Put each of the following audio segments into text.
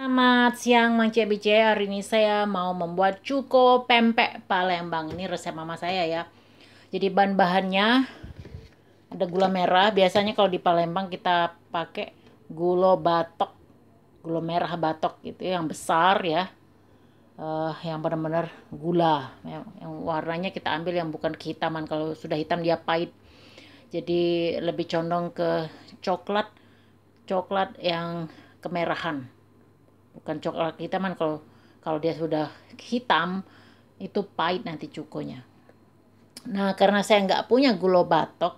Selamat siang Mang CBC, hari ini saya mau membuat cuko pempek Palembang. Ini resep mama saya ya. Jadi bahan-bahannya ada gula merah, biasanya kalau di Palembang kita pakai gula batok, gula merah batok gitu ya, yang besar ya. Yang benar-benar gula, yang warnanya kita ambil yang bukan kehitaman, kalau sudah hitam dia pahit. Jadi lebih condong ke coklat, coklat yang kemerahan. Bukan coklat hitaman, kalau kalau dia sudah hitam itu pahit nanti cukonya. Nah, karena saya nggak punya gula batok,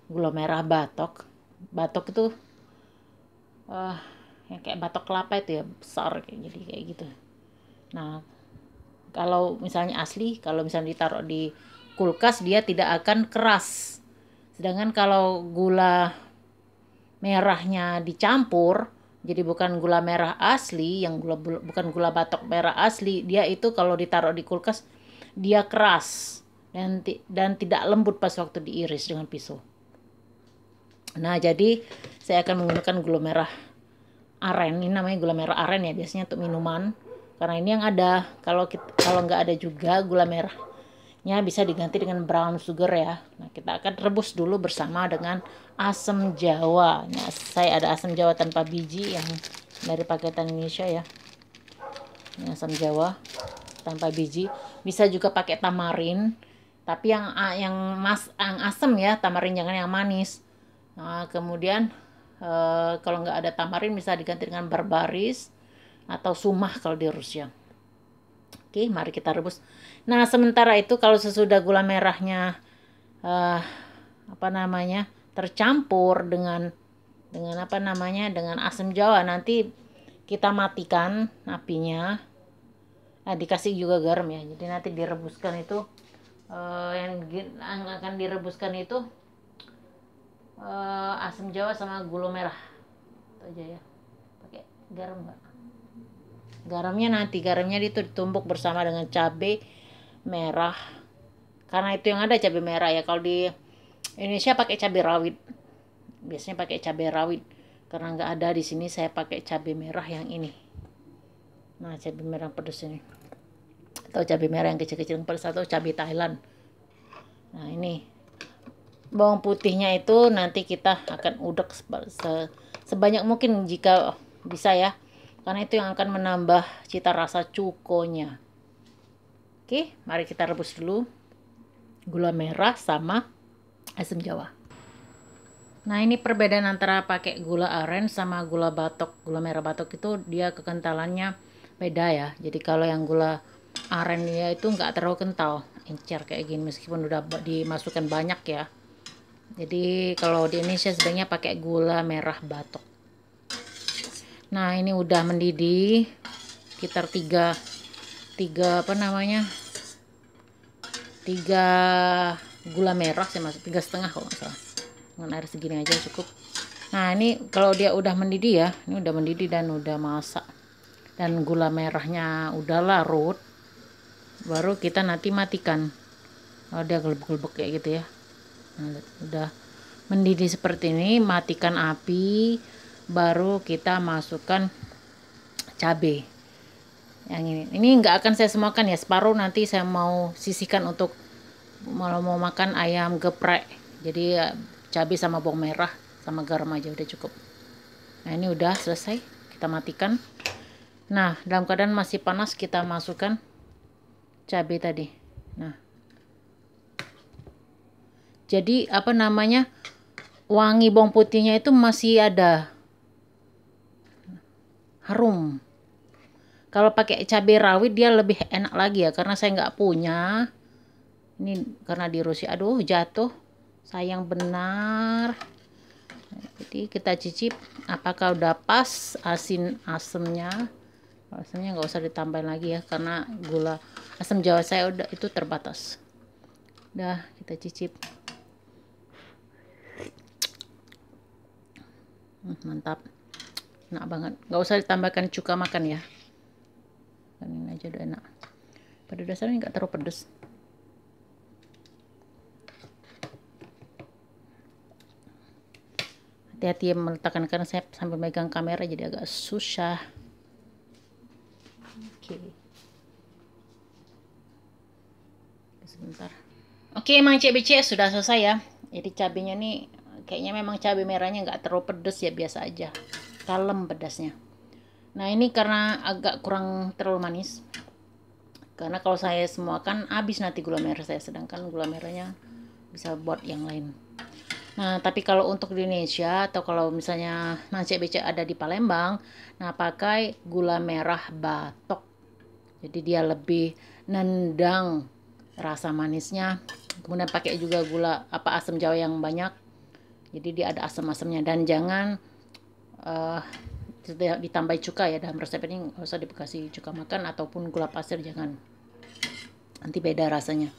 gula merah batok, batok itu uh, yang kayak batok kelapa itu ya, besar kayak jadi kayak gitu. Nah, kalau misalnya asli, kalau misalnya ditaruh di kulkas dia tidak akan keras. Sedangkan kalau gula merahnya dicampur, jadi bukan gula merah asli, yang bukan gula batok merah asli, dia itu kalau ditaruh di kulkas dia keras dan tidak lembut pas waktu diiris dengan pisau. Nah, jadi saya akan menggunakan gula merah aren. Ini namanya gula merah aren ya, biasanya untuk minuman. Karena ini yang ada. Kalau nggak ada juga gula merahnya bisa diganti dengan brown sugar ya. Nah, kita akan rebus dulu bersama dengan asam jawa. Nah, saya ada asam jawa tanpa biji yang dari paketan Indonesia ya. Ini asam jawa tanpa biji. Bisa juga pakai tamarin, tapi yang asam ya, tamarin, jangan yang manis. Nah, kemudian kalau nggak ada tamarin bisa diganti dengan barbaris atau sumah kalau di Rusia. Oke, mari kita rebus. Nah, sementara itu kalau sesudah gula merahnya eh, apa namanya tercampur dengan apa namanya dengan asam jawa, nanti kita matikan apinya. Nah, dikasih juga garam ya. Jadi nanti direbuskan itu yang akan direbuskan itu asam jawa sama gula merah. Itu aja ya. Pakai garam nggak? Garamnya ditumbuk bersama dengan cabai merah. Karena itu yang ada cabai merah ya. Kalau di Indonesia pakai cabai rawit. Biasanya pakai cabai rawit. Karena nggak ada di sini, saya pakai cabai merah yang ini. Nah, cabai merah pedas ini. Atau cabai merah yang kecil-kecil yang pedas, atau cabai Thailand. Nah, ini bawang putihnya itu nanti kita akan udek sebanyak mungkin jika bisa ya, karena itu yang akan menambah cita rasa cukonya. Oke, mari kita rebus dulu gula merah sama asam jawa. Nah, ini perbedaan antara pakai gula aren sama gula batok. Gula merah batok itu dia kekentalannya beda ya. Jadi kalau yang gula aren ya itu nggak terlalu kental, encer kayak gini meskipun udah dimasukkan banyak ya. Jadi kalau di Indonesia sebaiknya pakai gula merah batok. Nah, ini udah mendidih sekitar tiga apa namanya 3 gula merah saya masuk 3,5 kalau nggak salah, dengan air segini aja cukup. Nah, ini kalau dia udah mendidih ya, ini udah mendidih dan udah masak dan gula merahnya udah larut, baru kita nanti matikan. Kalau dia gelebek-gelebek kayak gitu ya. Nah, udah mendidih seperti ini, matikan api, baru kita masukkan cabai yang ini nggak akan saya semuakan ya, separuh nanti saya mau sisihkan untuk mau makan ayam geprek. Jadi cabai sama bawang merah sama garam aja udah cukup. Nah, ini udah selesai, kita matikan. Nah, dalam keadaan masih panas kita masukkan cabai tadi. Nah, jadi apa namanya wangi bawang putihnya itu masih ada, harum. Kalau pakai cabai rawit dia lebih enak lagi ya, karena saya nggak punya. Ini karena di Rusia, aduh jatuh, sayang benar. Jadi kita cicip apakah udah pas asemnya. Asemnya nggak usah ditambahin lagi ya, karena gula asam jawa saya udah itu terbatas. Udah, kita cicip. Mantap, enak banget. Nggak usah ditambahkan cuka makan ya, ini aja udah enak. Pada dasarnya nggak terlalu pedes. Hati-hati meletakkan, karena saya sambil megang kamera jadi agak susah. Oke. Sebentar. Oke, Mang CBC sudah selesai ya. Jadi cabenya nih kayaknya memang cabai merahnya nggak terlalu pedes ya, biasa aja. Kalem pedasnya. Nah, ini karena agak kurang terlalu manis. Karena kalau saya semua kan habis nanti gula merah saya, sedangkan gula merahnya bisa buat yang lain. Nah, tapi kalau untuk di Indonesia atau kalau misalnya Mang CBC ada di Palembang, nah pakai gula merah batok. Jadi dia lebih nendang rasa manisnya. Kemudian pakai juga gula asam jawa yang banyak. Jadi dia ada asam-asamnya, dan jangan ditambah cuka ya, dalam resep ini nggak usah dikasih cuka makan ataupun gula pasir, jangan, nanti beda rasanya.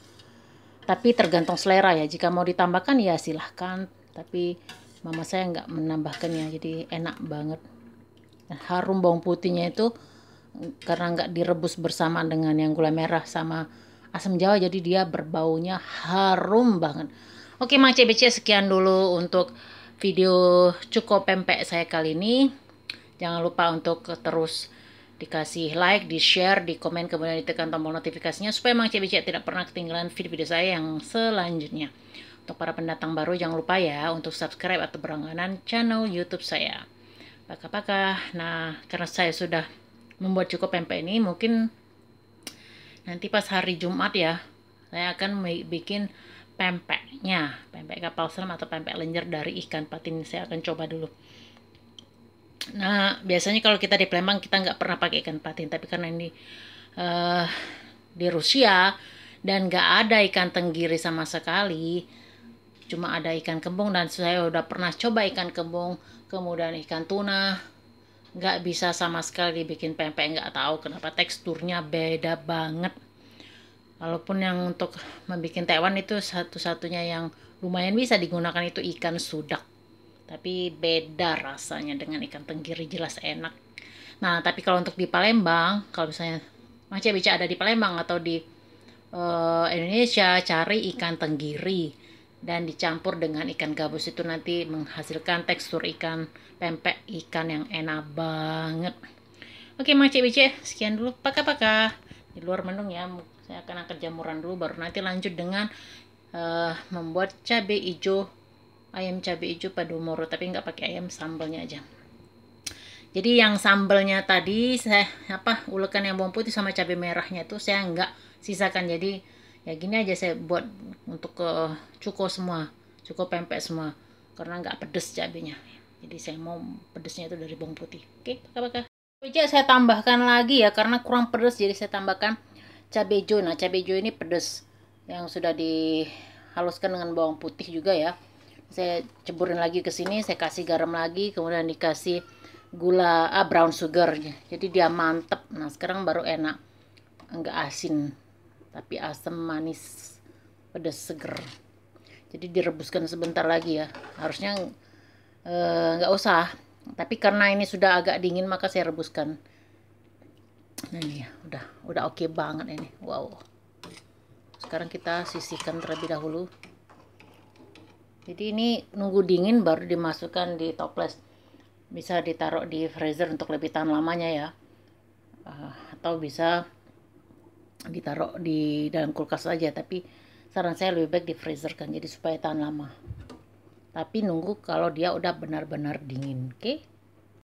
Tapi tergantung selera ya, jika mau ditambahkan ya silahkan, tapi mama saya nggak menambahkannya, jadi enak banget. Dan harum bawang putihnya itu karena nggak direbus bersama dengan yang gula merah sama asam jawa, jadi dia berbaunya harum banget. Oke, Mang CBC, sekian dulu untuk video cuko pempek saya kali ini. Jangan lupa untuk terus dikasih like, di share, di komen, kemudian ditekan tombol notifikasinya supaya Mang CBC tidak pernah ketinggalan video-video saya yang selanjutnya. Untuk para pendatang baru jangan lupa ya untuk subscribe atau berlangganan channel YouTube saya. Paka-paka. Nah, karena saya sudah membuat cukup pempek ini, mungkin nanti pas hari Jumat ya, saya akan bikin pempeknya, pempek kapal selam atau pempek lenjer dari ikan patin. Saya akan coba dulu. Nah, biasanya kalau kita di Palembang kita nggak pernah pakai ikan patin, tapi karena ini di Rusia dan nggak ada ikan tenggiri sama sekali, cuma ada ikan kembung, dan saya udah pernah coba ikan kembung, kemudian ikan tuna, nggak bisa sama sekali dibikin pempek. Nggak tahu kenapa teksturnya beda banget. Walaupun yang untuk membuat Taiwan itu satu-satunya yang lumayan bisa digunakan itu ikan sudak, tapi beda rasanya dengan ikan tenggiri, jelas enak. Nah, tapi kalau untuk di Palembang, kalau misalnya Mang CBC ada di Palembang atau di Indonesia, cari ikan tenggiri dan dicampur dengan ikan gabus, itu nanti menghasilkan tekstur ikan pempek ikan yang enak banget. Oke, Mang CBC, sekian dulu. Paka-paka. Di luar mendung ya, saya akan angkat jamuran dulu, baru nanti lanjut dengan membuat cabai hijau, ayam cabai hijau Padomoro, tapi nggak pakai ayam, sambalnya aja. Jadi yang sambalnya tadi saya ulekan yang bawang putih sama cabai merahnya itu saya nggak sisakan. Jadi ya gini aja saya buat untuk cuko semua, cuko pempek semua, karena nggak pedes cabenya. Jadi saya mau pedesnya itu dari bawang putih. Oke, pakai. Saya tambahkan lagi ya, karena kurang pedas, jadi saya tambahkan cabai hijau. Nah, cabai hijau ini pedas, yang sudah dihaluskan dengan bawang putih juga ya. Saya ceburin lagi ke sini, saya kasih garam lagi, kemudian dikasih gula brown sugar, jadi dia mantep. Nah, sekarang baru enak, enggak asin tapi asam manis pedas seger. Jadi direbuskan sebentar lagi ya, harusnya enggak usah, tapi karena ini sudah agak dingin maka saya rebuskan. Nah, ini ya, udah oke banget ini. Wow. Sekarang kita sisihkan terlebih dahulu. Jadi ini nunggu dingin baru dimasukkan di toples. Bisa ditaruh di freezer untuk lebih tahan lamanya ya. Atau bisa ditaruh di dalam kulkas aja, tapi saran saya lebih baik di freezer kan, jadi supaya tahan lama. Tapi nunggu kalau dia udah benar-benar dingin, oke?